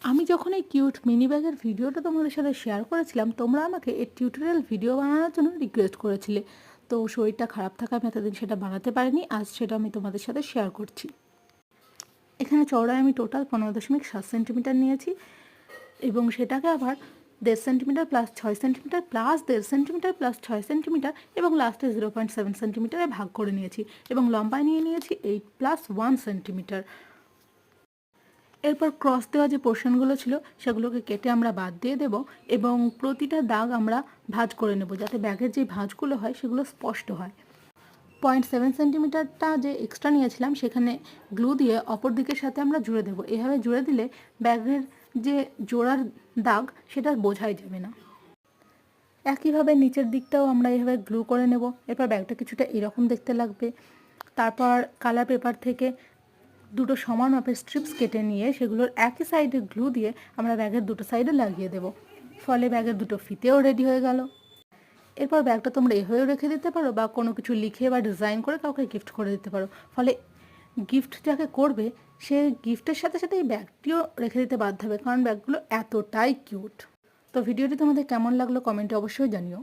আমি যখন এই কিউট মিনি ব্যাগের ভিডিওটা তোমাদের সাথে শেয়ার করেছিলাম, তোমরা আমাকে এই টিউটোরিয়াল ভিডিও বানানোর জন্য রিকোয়েস্ট করেছিলে। তো শরীরটা খারাপ থাকায় আমি এতদিন সেটা বানাতে পারিনি, আজ সেটা আমি তোমাদের সাথে শেয়ার করছি। এখানে চওড়ায় আমি টোটাল 15.7 সেন্টিমিটার নিয়েছি এবং সেটাকে আবার 1.5 centimetre plus 6 centimetre plus 1.5 centimetre plus 6 centimetre এবং লাস্টে 0.7 সেন্টিমিটারে ভাগ করে নিয়েছি এবং লম্বায় নিয়ে নিয়েছি 8+1 সেন্টিমিটার। এরপর ক্রস দেওয়া যে পোর্শনগুলো ছিল সেগুলোকে কেটে আমরা বাদ দিয়ে দেব এবং প্রতিটা দাগ আমরা ভাঁজ করে নেব, যাতে ব্যাগের যে ভাঁজগুলো হয় সেগুলো স্পষ্ট হয়। 0.7 সেন্টিমিটারটা যে এক্সট্রা নিয়েছিলাম সেখানে গ্লু দিয়ে অপর দিকের সাথে আমরা জুড়ে দেবো। এভাবে জুড়ে দিলে ব্যাগের যে জোড়ার দাগ সেটা বোঝাই যাবে না। একইভাবে নিচের দিকটাও আমরা এভাবে গ্লু করে নেব। এরপর ব্যাগটা কিছুটা এরকম দেখতে লাগবে। তারপর কালার পেপার থেকে দুটো সমান মাপের স্ট্রিপস কেটে নিয়ে সেগুলোর একই সাইডে গ্লু দিয়ে আমরা ব্যাগের দুটো সাইডে লাগিয়ে দেব। ফলে ব্যাগের দুটো ফিতেও রেডি হয়ে গেল। এরপর ব্যাগটা তোমরা এভাবেও রেখে দিতে পারো বা কোনো কিছু লিখে বা ডিজাইন করে কাউকে গিফট করে দিতে পারো। ফলে গিফট যাকে করবে সে গিফটের সাথে সাথে এই ব্যাগটিও রেখে দিতে বাধ্য হবে, কারণ ব্যাগগুলো এতটাই কিউট। তো ভিডিওটি তোমাদের কেমন লাগলো কমেন্টে অবশ্যই জানিও।